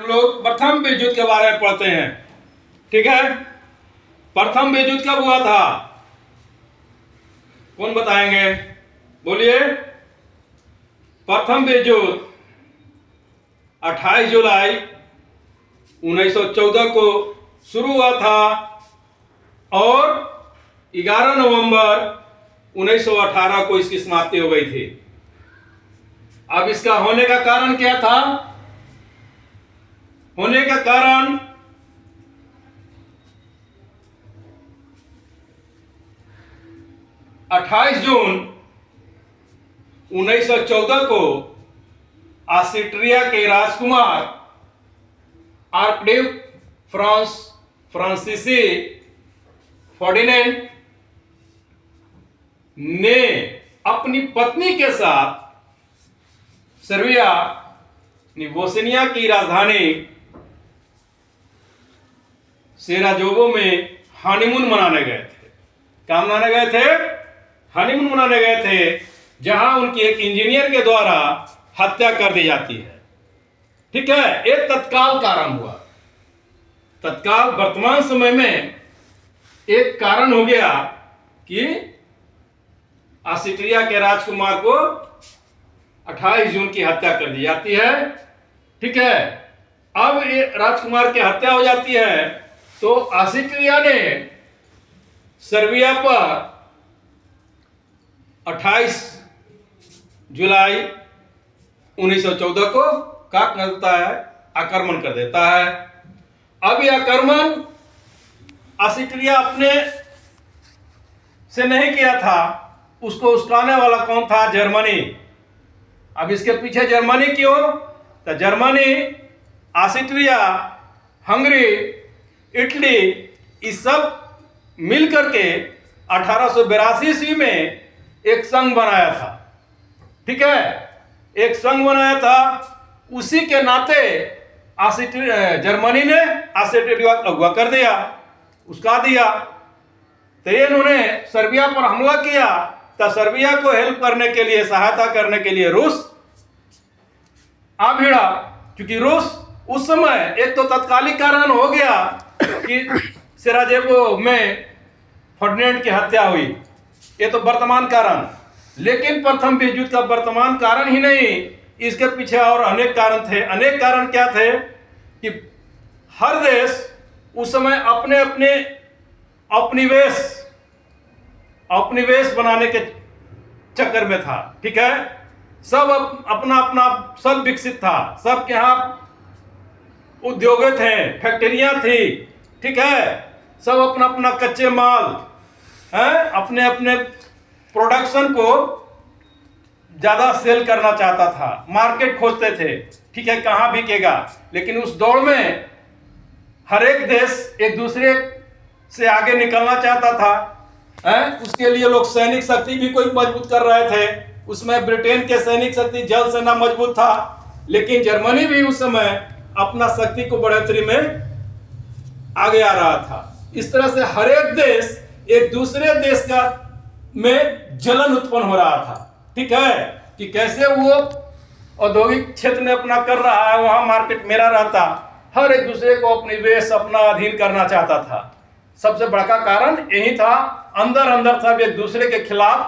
हम लोग प्रथम विश्व युद्ध के बारे में पढ़ते हैं। ठीक है, प्रथम विश्व युद्ध कब हुआ था? कौन बताएंगे? बोलिए। प्रथम विश्व युद्ध 28 जुलाई 1914 को शुरू हुआ था और 11 नवंबर 1918 को इसकी समाप्ति हो गई थी। अब इसका होने का कारण क्या था? होने का कारण अट्ठाईस जून 1914 को ऑस्ट्रिया के राजकुमार आर्कड्यूक फ्रांसीसी फर्डिनेंड ने अपनी पत्नी के साथ सर्बिया बोस्निया की राजधानी सेराजेवो में हनीमून मनाने गए थे। क्या मनाने गए थे? हनीमून मनाने गए थे, जहां उनकी एक इंजीनियर के द्वारा हत्या कर दी जाती है। ठीक है, एक तत्काल कारण हुआ। तत्काल वर्तमान समय में एक कारण हो गया कि ऑस्ट्रिया के राजकुमार को 28 जून की हत्या कर दी जाती है। ठीक है, अब ये राजकुमार की हत्या हो जाती है तो ऑस्ट्रिया ने सर्बिया पर 28 जुलाई 1914 को क्या करता है? आक्रमण कर देता है। अब यह आक्रमण ऑस्ट्रिया अपने से नहीं किया था, उसको उस्काने वाला कौन था? जर्मनी। अब इसके पीछे जर्मनी क्यों? तो जर्मनी, ऑस्ट्रिया, हंगरी, इटली, इस सब मिलकर के 1882 ईस्वी में एक संघ बनाया था। ठीक है, एक संघ बनाया था। उसी के नाते जर्मनी ने ऑस्ट्रिया को अगवा कर दिया, उसका दिया। तो इन्होंने सर्बिया पर हमला किया, तो सर्बिया को हेल्प करने के लिए, सहायता करने के लिए रूस आ भिड़ा। क्योंकि रूस उस समय एक तो तत्कालिक कारण हो गया कि सेराजेवो में फर्डिनेंड की हत्या हुई, ये तो वर्तमान कारण। लेकिन प्रथम विश्व युद्ध का वर्तमान कारण ही नहीं, इसके पीछे और अनेक कारण थे। अनेक कारण क्या थे? कि हर देश उस समय अपने अपने उपनिवेश बनाने के चक्कर में था। ठीक है, सब अपना अपना सब विकसित था, सबके यहाँ उद्योग थे, फैक्ट्रियां थी। ठीक है, सब अपना अपना कच्चे माल अपने अपने प्रोडक्शन को ज्यादा सेल करना चाहता था, मार्केट खोजते थे। ठीक है, कहाँ बिकेगा। लेकिन उस दौड़ में हर एक देश एक दूसरे से आगे निकलना चाहता था। उसके लिए लोग सैनिक शक्ति भी कोई मजबूत कर रहे थे। उसमें ब्रिटेन के सैनिक शक्ति, जल सेना मजबूत था, लेकिन जर्मनी भी उस समय अपना शक्ति को बढ़ोतरी में आगे आ रहा था। इस तरह से हर एक देश एक दूसरे देश का में जलन उत्पन्न हो रहा था। ठीक है, कि कैसे वो औद्योगिक क्षेत्र में अपना कर रहा है, वहां मार्केट मेरा रहता। हर एक दूसरे को अपनी वेश अपना अधीन करना चाहता था। सबसे बड़ा कारण यही था। अंदर अंदर सब एक दूसरे के खिलाफ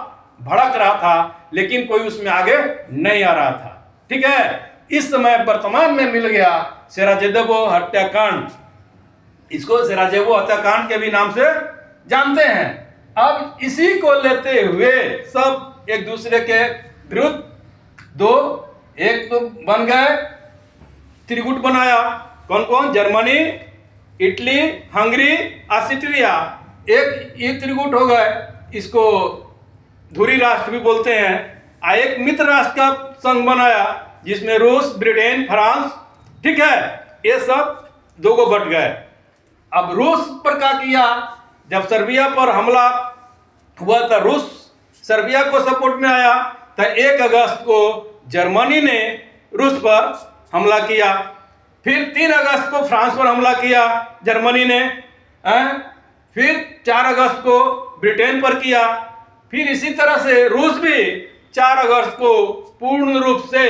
भड़क रहा था, लेकिन कोई उसमें आगे नहीं आ रहा था। ठीक है, इस समय वर्तमान में मिल गया सेराजेवो हत्याकांड। इसको सेराजेवो हत्याकांड के भी नाम से जानते हैं। अब इसी को लेते हुए सब एक दूसरे के विरुद्ध एक तो बन गए, त्रिगुट बनाया। कौन कौन? जर्मनी, इटली, हंगरी, ऑस्ट्रिया, एक ये त्रिगुट हो गए। इसको धुरी राष्ट्र भी बोलते हैं। एक मित्र राष्ट्र का संघ बनाया, जिसमें रूस, ब्रिटेन, फ्रांस। ठीक है, ये सब दो को बट गए। अब रूस पर क्या किया? जब सर्बिया पर हमला हुआ था, रूस सर्बिया को सपोर्ट में आया। तो 1 अगस्त को जर्मनी ने रूस पर हमला किया। फिर 3 अगस्त को फ्रांस पर हमला किया जर्मनी ने। फिर 4 अगस्त को ब्रिटेन पर किया। फिर इसी तरह से रूस भी 4 अगस्त को पूर्ण रूप से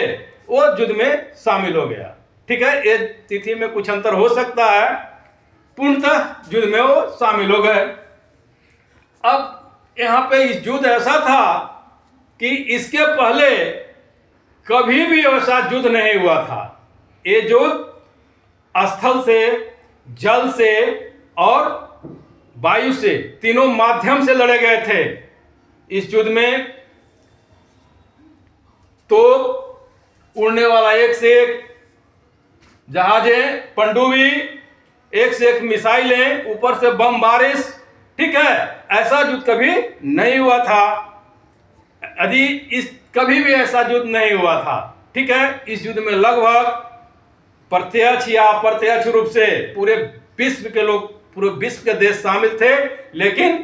वो युद्ध में शामिल हो गया। ठीक है, ये तिथि में कुछ अंतर हो सकता है, पूर्णतः युद्ध में वो शामिल हो गए। अब यहां पे इस युद्ध ऐसा था कि इसके पहले कभी भी ऐसा युद्ध नहीं हुआ था। ये युद्ध स्थल से, जल से और वायु से, तीनों माध्यम से लड़े गए थे। इस युद्ध में तो उड़ने वाला एक से एक जहाजें, पनडुब्बी, एक से एक मिसाइलें, ऊपर से बम बारिश, ठीक है, ऐसा युद्ध कभी नहीं हुआ था। यदि इस कभी भी ऐसा युद्ध नहीं हुआ था, ठीक है। इस युद्ध में लगभग प्रत्यक्ष या अप्रत्यक्ष रूप से पूरे विश्व के लोग, पूरे विश्व के देश शामिल थे, लेकिन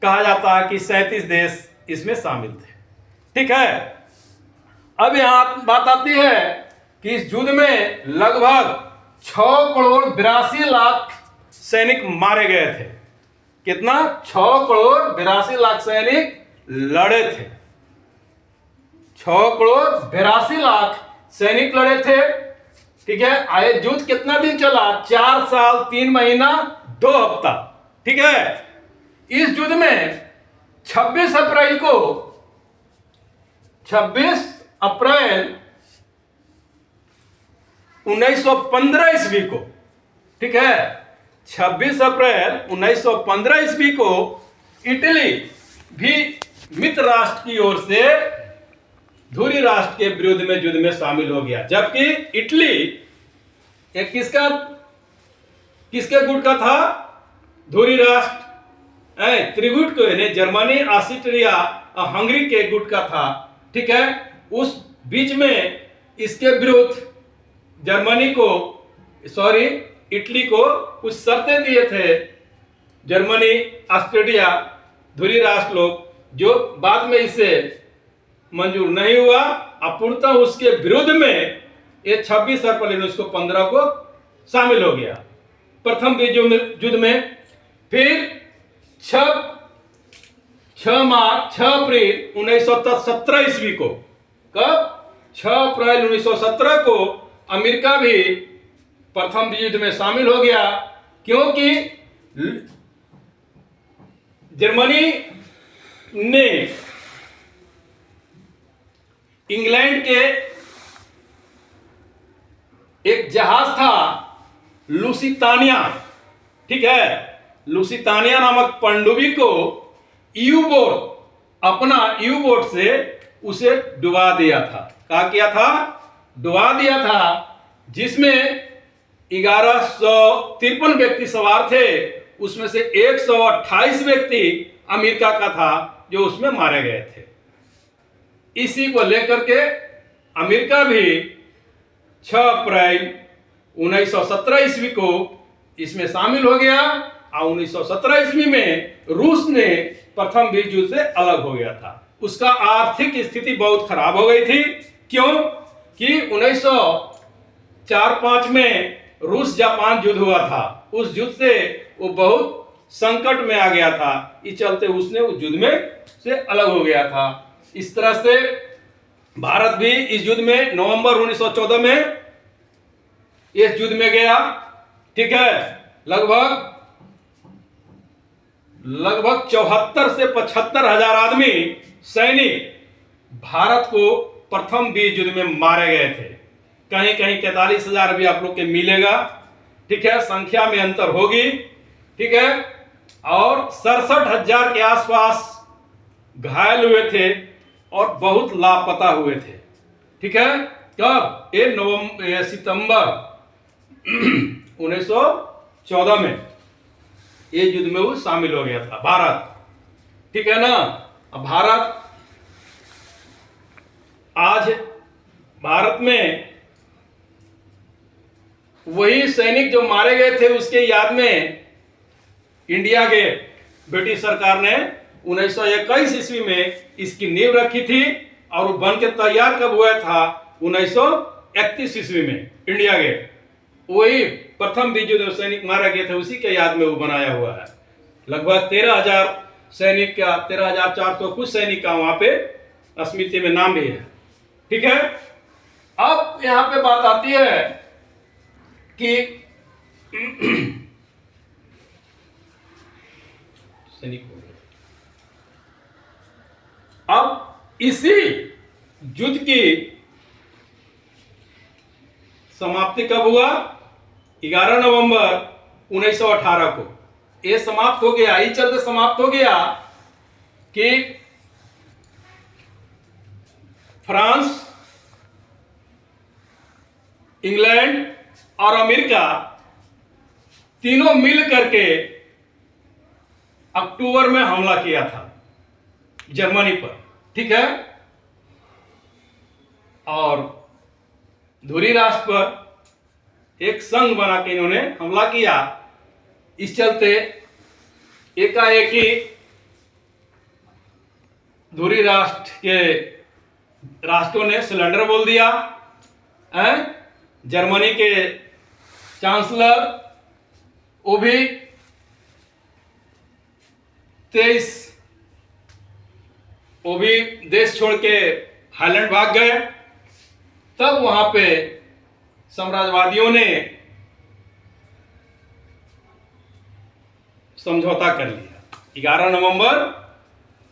कहा जाता है कि 37 देश इसमें शामिल थे, ठीक है। अब यहां बात आती है कि इस युद्ध में लगभग 6,82,00,000 सैनिक मारे गए थे। कितना? 6,82,00,000 सैनिक लड़े थे। 6,82,00,000 सैनिक लड़े थे, ठीक है। आए युद्ध कितना दिन चला? 4 साल 3 महीना 2 हफ्ता, ठीक है। इस युद्ध में 26 अप्रैल 1915 ईस्वी को, ठीक है, 26 अप्रैल 1915 ईस्वी को इटली भी मित्र राष्ट्र की ओर से धुरी राष्ट्र के विरुद्ध में युद्ध में शामिल हो गया। जबकि इटली एक किसके गुट का था? धुरी राष्ट्र त्रिगुट को, यानी जर्मनी, ऑस्ट्रिया और हंगरी के गुट का था, ठीक है। उस बीच में इसके विरुद्ध इटली को कुछ शर्तें दिए थे जर्मनी, ऑस्ट्रेलिया, धुरी राष्ट्र लोग, जो बाद में इसे मंजूर नहीं हुआ। अपूर्णतः उसके विरुद्ध में ये 26 अप्रैल 1915 को शामिल हो गया प्रथम विश्व युद्ध में। फिर 6 अप्रैल 1917 ईस्वी को, कब? 6 अप्रैल 1917 को अमेरिका भी प्रथम विश्व युद्ध में शामिल हो गया, क्योंकि जर्मनी ने इंग्लैंड के एक जहाज था लुसितानिया, ठीक है, लुसितानिया नामक पनडुब्बी को अपना यू बोट से उसे डुबा दिया था। क्या किया था? डुबा दिया था, जिसमें 1153 व्यक्ति सवार थे। उसमें से 128 व्यक्ति अमेरिका का था जो उसमें मारे गए थे। इसी को लेकर के अमेरिका भी 6 अप्रैल 1917 ईस्वी को इसमें शामिल हो गया और 1917 ईस्वी में रूस ने प्रथम विश्व युद्ध से अलग हो गया था। उसका आर्थिक स्थिति बहुत खराब हो गई थी। क्यों? कि 1904-05 में रूस जापान युद्ध हुआ था। उस युद्ध से वो बहुत संकट में आ गया था, इस चलते उसने उस युद्ध में से अलग हो गया था। इस तरह से भारत भी इस युद्ध में नवंबर 1914 में इस युद्ध में गया, ठीक है। लगभग 74 से 75 हजार आदमी सैनिक भारत को प्रथम विश्व युद्ध में मारे गए थे। कहीं कहीं 43,000 भी आप लोग के मिलेगा, ठीक है, संख्या में अंतर होगी, ठीक है। और 67,000 के आसपास घायल हुए थे और बहुत लापता हुए थे, ठीक है। कब? ये सितंबर 1914 में ये युद्ध में वो शामिल हो गया था भारत, ठीक है ना। अब आज भारत में वही सैनिक जो मारे गए थे उसके याद में इंडिया गेट ब्रिटिश सरकार ने 1921 ईस्वी में इसकी नींव रखी थी और वो बन के तैयार कब हुआ था? 1931 ईस्वी में इंडिया गेट। वही प्रथम विश्व युद्ध में सैनिक मारे गए थे, उसी के याद में वो बनाया हुआ है। लगभग 13,000 सैनिक का, 13,400 कुछ सैनिक का वहां पे स्मृति में नाम भी है, ठीक है। अब यहां पे बात आती है कि अब इसी युद्ध की समाप्ति कब हुआ? 11 नवंबर 1918 को ये समाप्त हो गया। इस चलते समाप्त हो गया कि फ्रांस, इंग्लैंड और अमेरिका तीनों मिल करके अक्टूबर में हमला किया था जर्मनी पर, ठीक है। और धुरी राष्ट्र पर एक संघ बना के इन्होंने हमला किया। इस चलते एकाएक ही धुरी राष्ट्र के राष्ट्रों ने सिलेंडर बोल दिया। जर्मनी के चांसलर वो भी 23 वो भी देश छोड़ के हाईलैंड भाग गए। तब वहां पे साम्राज्यवादियों ने समझौता कर लिया। 11 नवंबर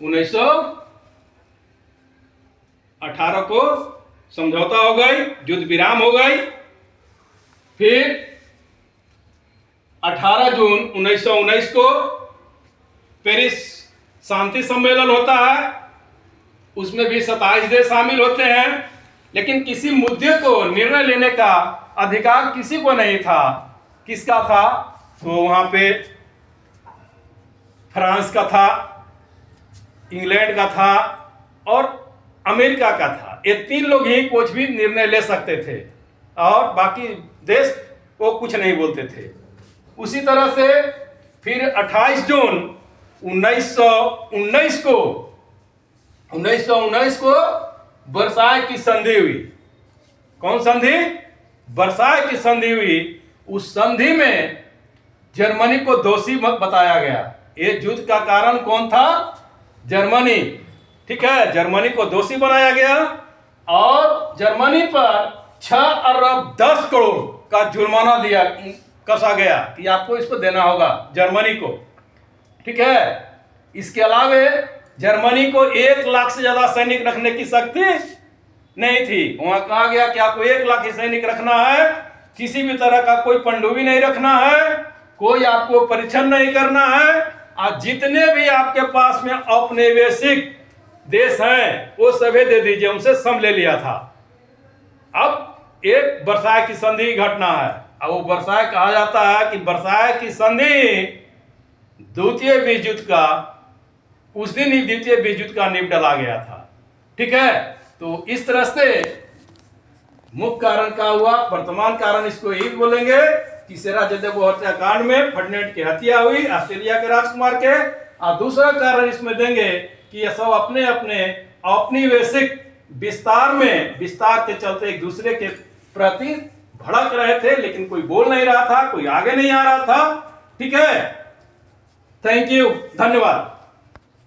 1918 को समझौता हो गई, युद्ध विराम हो गई। फिर 18 जून 1919 को पेरिस शांति सम्मेलन होता है। उसमें भी 27 देश शामिल होते हैं, लेकिन किसी मुद्दे को निर्णय लेने का अधिकार किसी को नहीं था। किसका था? तो वहां पे फ्रांस का था, इंग्लैंड का था और अमेरिका का था। ये तीन लोग ही कुछ भी निर्णय ले सकते थे और बाकी देश वो कुछ नहीं बोलते थे। उसी तरह से फिर 28 जून 1919 को वर्साय की संधि हुई। कौन संधि? वर्साय की संधि हुई। उस संधि में जर्मनी को दोषी मत बताया गया। ये युद्ध का कारण कौन था? जर्मनी, ठीक है। जर्मनी को दोषी बनाया गया और जर्मनी पर 6 अरब 10 करोड़ का जुर्माना कसा गया कि आपको इसको देना होगा जर्मनी को, ठीक है। इसके अलावा जर्मनी को 1 लाख से ज्यादा सैनिक रखने की शक्ति नहीं थी। वहां कहा गया कि आपको 1 लाख ही सैनिक रखना है, किसी भी तरह का कोई पनडुब्बी नहीं रखना है, कोई आपको परीक्षण नहीं करना है, और जितने भी आपके पास में औपनिवेशिक देश हैं वो सभी दे दीजिए। उनसे सम ले लिया था। अब एक वर्साय की संधि घटना है, और वो वर्साय कहा जाता है कि वर्साय की संधि द्वितीय विश्व युद्ध का, उस दिन ही द्वितीय विश्व युद्ध का नींव डला गया था, ठीक है। तो इस तरह से मुख्य कारण क्या हुआ? वर्तमान कारण इसको यही बोलेंगे कि सेराजेद्दो हत्याकांड में फर्डिनेंड की हत्या हुई ऑस्ट्रेलिया के राजकुमार के। और दूसरा कारण इसमें देंगे कि ये सब अपने अपने औपनिवेशिक विस्तार के चलते एक दूसरे के प्रति भड़क रहे थे, लेकिन कोई बोल नहीं रहा था, कोई आगे नहीं आ रहा था, ठीक है। थैंक यू, धन्यवाद।